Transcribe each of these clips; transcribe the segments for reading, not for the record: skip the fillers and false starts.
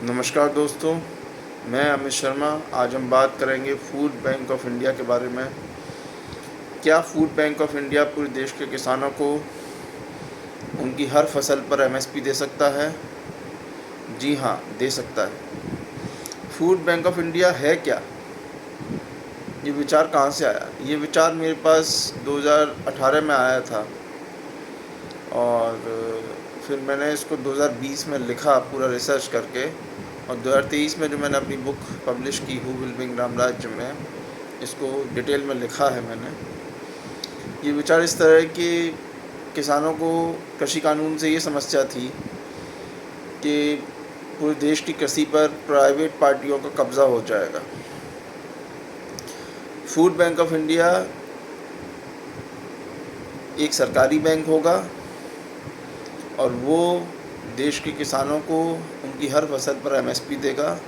नमस्कार दोस्तों, मैं अमित शर्मा। आज हम बात करेंगे फूड बैंक ऑफ इंडिया के बारे में। क्या फूड बैंक ऑफ इंडिया पूरे देश के किसानों को उनकी हर फसल पर एमएसपी दे सकता है? जी हाँ, दे सकता है। फूड बैंक ऑफ इंडिया है क्या? ये विचार कहाँ से आया? ये विचार मेरे पास 2018 में आया था और फिर मैंने इसको 2020 में लिखा पूरा रिसर्च करके, और 2023 में जो मैंने अपनी बुक पब्लिश की हु विल विन राम राज्य में, इसको डिटेल में लिखा है मैंने। ये विचार इस तरह कि किसानों को कृषि कानून से ये समस्या थी कि पूरे देश की कृषि पर प्राइवेट पार्टियों का कब्ज़ा हो जाएगा। फूड बैंक ऑफ इंडिया एक सरकारी बैंक होगा और वो देश के किसानों को उनकी हर फसल पर एमएसपी देगा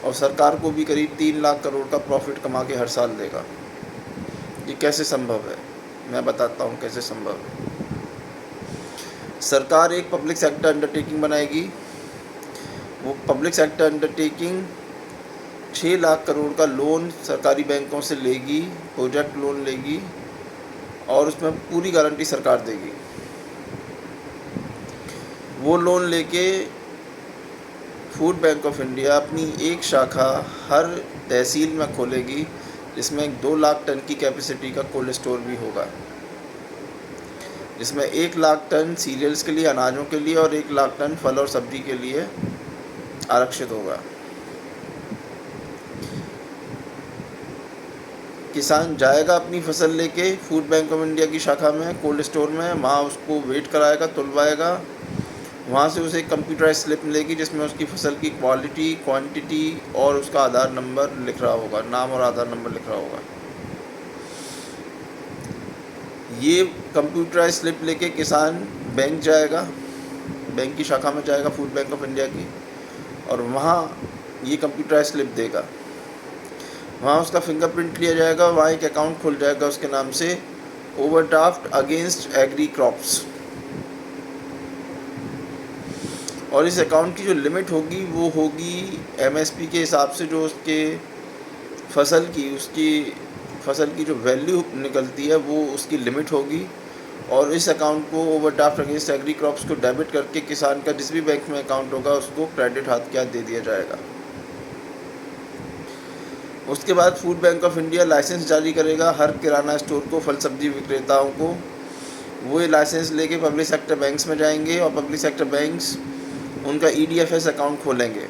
और सरकार को भी करीब 3 लाख करोड़ का प्रॉफिट कमा के हर साल देगा। ये कैसे संभव है? मैं बताता हूँ कैसे संभव है। सरकार एक पब्लिक सेक्टर अंडरटेकिंग बनाएगी। वो public sector undertaking 6 lakh crore का लोन सरकारी बैंकों से लेगी, प्रोजेक्ट लोन लेगी, और उसमें पूरी गारंटी सरकार देगी। वो लोन लेके फूड बैंक ऑफ इंडिया अपनी एक शाखा हर तहसील में खोलेगी, जिसमें 2 लाख टन की कैपेसिटी का कोल्ड स्टोर भी होगा, जिसमें 1 लाख टन सीरियल्स के लिए, अनाजों के लिए, और 1 लाख टन फल और सब्जी के लिए आरक्षित होगा। किसान जाएगा अपनी फसल लेके फूड बैंक ऑफ इंडिया की शाखा में, कोल्ड स्टोर में, वहाँ उसको वेट कराएगा, तुलवाएगा। वहाँ से उसे एक कंप्यूटराइज स्लिप मिलेगी जिसमें उसकी फसल की क्वालिटी, क्वांटिटी और उसका आधार नंबर लिख रहा होगा, नाम और आधार नंबर लिख रहा होगा। ये कंप्यूटराइज स्लिप लेके किसान बैंक जाएगा, बैंक की शाखा में जाएगा फूड बैंक ऑफ इंडिया की, और वहाँ ये कंप्यूटराइज स्लिप देगा। वहाँ उसका फिंगरप्रिंट लिया जाएगा, वहाँ एक अकाउंट खुल जाएगा उसके नाम से, ओवरड्राफ्ट अगेंस्ट एग्री क्रॉप्स। और इस अकाउंट की जो लिमिट होगी वो होगी एमएसपी के हिसाब से, जो उसके उसकी फसल की जो वैल्यू निकलती है वो उसकी लिमिट होगी। और इस अकाउंट को ओवरड्राफ्ट अगेंस्ट एग्री क्रॉप्स को डेबिट करके किसान का जिस भी बैंक में अकाउंट होगा उसको क्रेडिट हाथ के हाथ दे दिया जाएगा। उसके बाद food bank of India licence जारी करेगा हर किराना स्टोर को, फल सब्जी विक्रेताओं को। वो ये लाइसेंस लेके पब्लिक सेक्टर बैंक्स में जाएंगे और पब्लिक सेक्टर बैंक्स उनका ईडीएफएस अकाउंट खोलेंगे।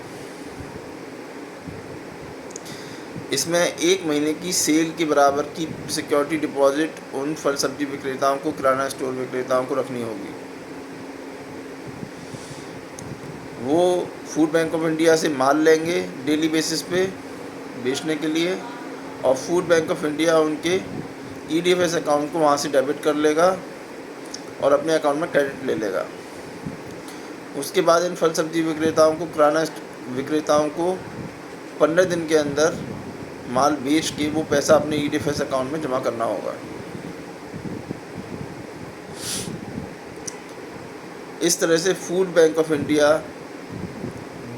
इसमें 1 महीने की सेल के बराबर की सिक्योरिटी डिपॉजिट उन फल सब्जी विक्रेताओं को, किराना स्टोर विक्रेताओं को रखनी होगी। वो फूड बैंक ऑफ इंडिया से माल लेंगे डेली बेसिस पे बेचने के लिए, और फूड बैंक ऑफ इंडिया उनके ईडीएफएस अकाउंट को वहाँ से डेबिट कर लेगा और अपने अकाउंट में क्रेडिट ले लेगा। उसके बाद इन फल सब्जी विक्रेताओं को, किराना विक्रेताओं को 15 दिन के अंदर माल बेच के वो पैसा अपने ईडीएफएस अकाउंट में जमा करना होगा। इस तरह से फूड बैंक ऑफ इंडिया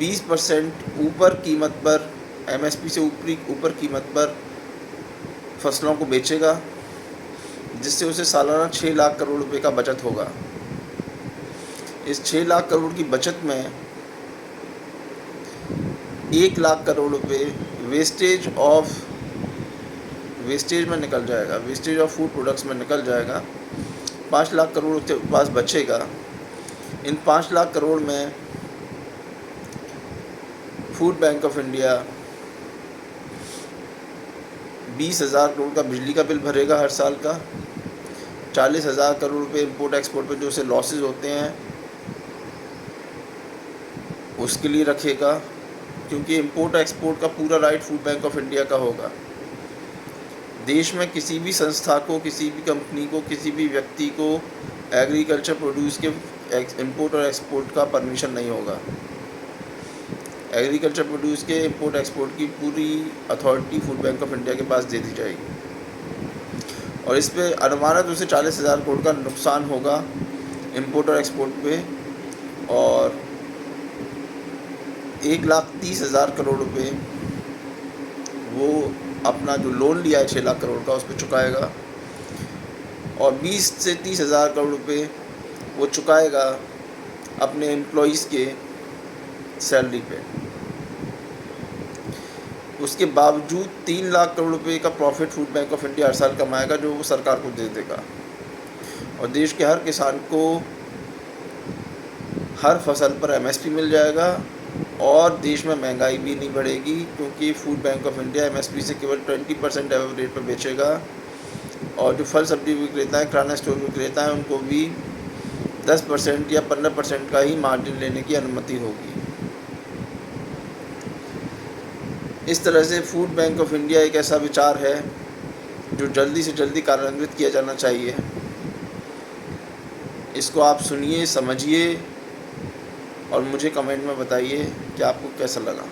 20% ऊपर कीमत पर, एमएसपी से ऊपर कीमत पर फसलों को बेचेगा, जिससे उसे सालाना 6 लाख करोड़ रुपए का बचत होगा। इस 6 लाख करोड़ की बचत में 1 लाख करोड़ रुपए वेस्टेज में निकल जाएगा, वेस्टेज ऑफ फूड प्रोडक्ट्स में निकल जाएगा। 5 लाख करोड़ उसके पास बचेगा। इन 5 लाख करोड़ में food bank of India 20,000 crore का बिजली का बिल भरेगा हर साल का। 40,000 करोड़ रुपए इम्पोर्ट एक्सपोर्ट पे जो से लॉसेज होते हैं उसके लिए रखेगा, क्योंकि इम्पोर्ट एक्सपोर्ट का पूरा right food bank of India का होगा। देश में किसी भी संस्था को, किसी भी कंपनी को, किसी भी व्यक्ति को एग्रीकल्चर प्रोड्यूस के इम्पोर्ट और एक्सपोर्ट का परमिशन नहीं होगा। एग्रीकल्चर प्रोड्यूस के इम्पोर्ट एक्सपोर्ट की पूरी authority food bank of India के पास दे दी जाएगी, और इस पे अनुमानित उसे 40,000 करोड़ का नुकसान होगा इम्पोर्ट और एक्सपोर्ट पे, और 1,30,000 करोड़ रुपए वो अपना जो लोन लिया है 6 लाख करोड़ का उस पर चुकाएगा, और 20 से 30,000 करोड़ रुपए वो चुकाएगा अपने एम्प्लॉइज़ के सैलरी पे। उसके बावजूद 3 लाख करोड़ रुपए का profit food bank of India हर साल कमाएगा, जो वो सरकार को दे देगा। और देश के हर किसान को हर फसल पर एमएसपी मिल जाएगा, और देश में महंगाई भी नहीं बढ़ेगी, क्योंकि food bank of India MSP से केवल 20% एवरेज रेट पर बेचेगा। और जो फल सब्जी विक्रेता है, किराना स्टोर विक्रेता है, उनको भी 10% या 15% का ही मार्जिन लेने की अनुमति होगी। इस तरह से फूड बैंक ऑफ इंडिया एक ऐसा विचार है जो जल्दी से जल्दी कार्यान्वित किया जाना चाहिए। इसको आप सुनिए, समझिए और मुझे कमेंट में बताइए कि आपको कैसा लगा।